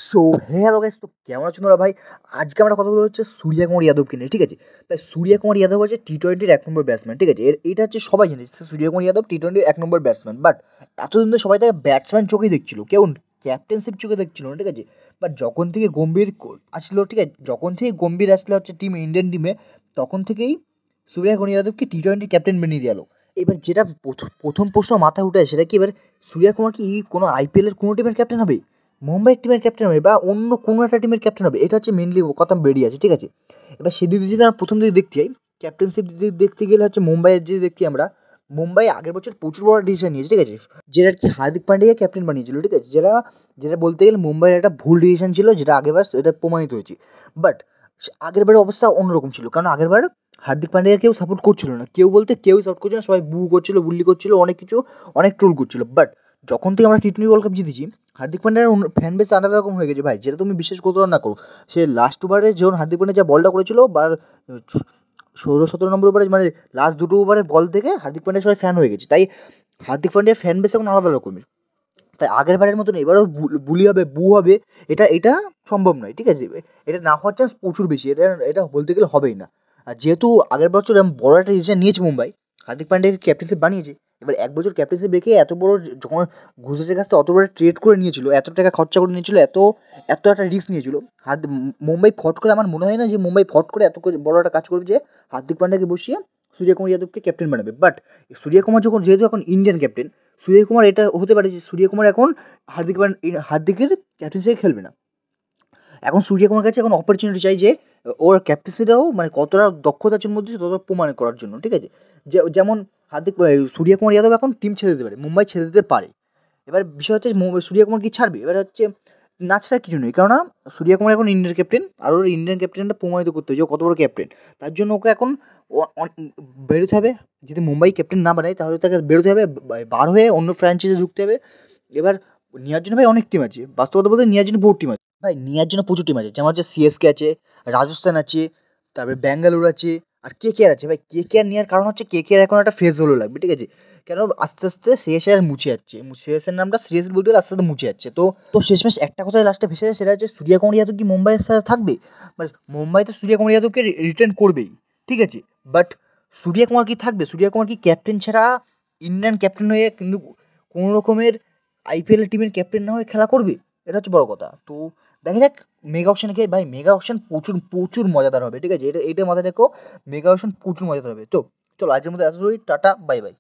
So hello guys, তো কেমন আছো তোমরা ভাই? আজকে আমরা কথা বলবো হচ্ছে সূর্যকুমার যাদবকে নিয়ে, ঠিক আছে? তাই সূর্যকুমার যাদব হচ্ছে টি-20-র ১ নম্বর ব্যাটসম্যান, ঠিক আছে? এটা হচ্ছে সবাই জানে সূর্যকুমার যাদব টি-20-র ১ নম্বর ব্যাটসম্যান। বাট এতদিন তো সবাই তাকে ব্যাটসম্যান চোখেই দেখছিল, কেউ ক্যাপ্টেনশিপ চোখে দেখছিল না, ঠিক আছে? বাট যখন থেকে গম্ভীর আসলো, ঠিক আছে, যখন থেকে গম্ভীর আসলে হচ্ছে ইন্ডিয়ান টিমে, তখন থেকেই সূর্যকুমার যাদবকে টি-20 ক্যাপ্টেন বানিয়ে দেওয়া হলো। এবার যেটা প্রথম প্রশ্ন মাথায় উঠে আসে সেটা কি, এবার সূর্যকুমার কি কোনো আইপিএলের কোনো টিমের ক্যাপ্টেন হবে, মুম্বাইয়ের টিমের ক্যাপ্টেন হবে, বা অন্য কোনো একটা টিমের ক্যাপ্টেন হবে? এটা হচ্ছে মেনলি কথা বেরিয়ে আছে, ঠিক আছে? এবার সেদিকে যদি আমরা প্রথম দিকে দেখতে যাই, ক্যাপ্টেনশিপ দিক দেখতে গেলে হচ্ছে মুম্বাইয়ের যে দেখি আমরা, মুম্বাই আগের বছর প্রচুর বড় ডিসিশন নিয়েছে, ঠিক আছে? যেটা আর কি হার্দিক পান্ডিয়াকে ক্যাপ্টেন বানিয়েছিল, ঠিক আছে? যেটা যেটা বলতে গেলে মুম্বাইয়ের একটা ভুল ডিসিশন ছিল, যেটা আগেরবার এটা প্রমাণিত হয়েছে। বাট আগেরবারের অবস্থা অন্যরকম ছিল, কারণ আগেরবার হার্দিক পান্ডিয়াকে কেউ সাপোর্ট করছিল না, কেউ বলতে কেউই সাপোর্ট করছিল না, সবাই বু করছিল, বুল্লি করছিল, অনেক কিছু, অনেক ট্রোল করছিল। বাট যখন থেকে আমরা টি-20 ওয়ার্ল্ড কাপ জিতেছি, হার্দিক পান্ডিয়ার ফ্যান বেস আলাদা রকম হয়ে গেছে ভাই, যেটা তুমি বিশ্বাস করতে না করো। সে লাস্ট ওভারে যখন হার্দিক পান্ডিয়া যা বলটা করেছিল, বা 16-17 নম্বর ওভারে, মানে লাস্ট দুটো ওভারে বল থেকে হার্দিক পান্ডিয়া সবাই ফ্যান হয়ে গেছে। তাই হার্দিক পান্ডিয়ার ফ্যান বেস এখন আলাদা রকমের। তাই আগের বারের মতন এবারও বুলি হবে, বু হবে, এটা সম্ভব নয়, ঠিক আছে? এটা না হওয়ার চান্স প্রচুর বেশি, এটা বলতে গেলে হবেই না। আর যেহেতু আগের বছর এরকম বড় একটা ডিসিশন নিয়েছে মুম্বাই, হার্দিক পান্ডিয়াকে ক্যাপ্টেনশিপ বানিয়েছে, এবার 1 বছর ক্যাপ্টেনশিপ রেখে এত বড়, যখন গুজরাটের কাছ থেকে অত বড় ট্রেড করে নিয়েছিল, এত টাকা খরচা করে নিয়েছিল, এত এত একটা রিস্ক নিয়েছিল, মুম্বাই ফট করে, আমার মনে হয় না যে মুম্বাই ফট করে এত বড় একটা কাজ করবে যে হার্দিক পান্ডিয়াকে বসিয়ে সূর্যকুমার যাদবকে ক্যাপ্টেন বানাবে। বাট সূর্যকুমার যখন, যেহেতু এখন ইন্ডিয়ান ক্যাপ্টেন, সূর্যকুমার এটা হতে পারে যে সূর্যকুমার এখন হার্দিকের ক্যাপ্টেন্সিতে খেলবে না। এখন সূর্যকুমার কাছে এখন অপরচুনিটি চাই যে ওর ক্যাপ্টেন্সিটাও মানে কতটা দক্ষতা আছে ওর মধ্যে ততটা প্রমাণ করার জন্য, ঠিক আছে? যেমন সূর্যকুমার যাদব এখন টিম ছেড়ে দিতে পারে, মুম্বাই ছেড়ে দিতে পারে। এবার বিষয় হচ্ছে সূর্যকুমার কি ছাড়বে? এবার হচ্ছে না ছাড়ার কিছু নেই, কেননা সূর্যকুমার এখন ইন্ডিয়ান ক্যাপ্টেন, আর ওর ইন্ডিয়ান ক্যাপ্টেনটা প্রমাণিত করতে হবে যে ও কত বড় ক্যাপ্টেন। তার জন্য ওকে এখন বেরোতে হবে। যদি মুম্বাই ক্যাপ্টেন না বানায় তাহলে তাকে বেরোতে হবে, বার হয়ে অন্য ফ্র্যাঞ্চাইজে ঢুকতে হবে। এবার নেওয়ার জন্য ভাই অনেক টিম আছে, বাস্তবতা বলতে নেওয়ার জন্য বহুত টিম আছে ভাই, নেওয়ার জন্য প্রচুর টিম আছে, যেমন হচ্ছে সিএসকে আছে, রাজস্থান আছে, তারপরে ব্যাঙ্গালোর আছে, আর কেকেআর আছে। ভাই কেকেআর নেওয়ার কারণ হচ্ছে কেকেআর এখন একটা ফেস ভ্যালু লাগবে, ঠিক আছে? কেন আস্তে আস্তে সিএসআর মুছে যাচ্ছে, সিএসআর নামটা সিরিয়াস বলতে গেলে আস্তে আস্তে মুছে যাচ্ছে। তো তো শেষমেশ একটা কথায় লাস্টে ভেসে যায়, সেটা হচ্ছে সূর্যকুমার যাদব কি মুম্বাইয়ের সাথে থাকবে? মানে মুম্বাই তো সূর্যকুমার যাদবকে রিটার্ন করবেই, ঠিক আছে? বাট সূর্যকুমার কি থাকবে? সূর্যকুমার কি ক্যাপ্টেন ছাড়া ইন্ডিয়ান ক্যাপ্টেন হয়ে কিন্তু কোনো রকমের আইপিএল টিমের ক্যাপ্টেন না হয়ে খেলা করবে? এটা হচ্ছে বড় কথা। তো দেখা যাক মেগা অকশনে গিয়ে, ভাই মেগা অকশন প্রচুর প্রচুর মজাদার হবে, ঠিক আছে? এটা মাথায় রেখো, মেগা অকশন প্রচুর মজাদার হবে। তো চলো আজকের মধ্যে এত, টাটা, বাই বাই।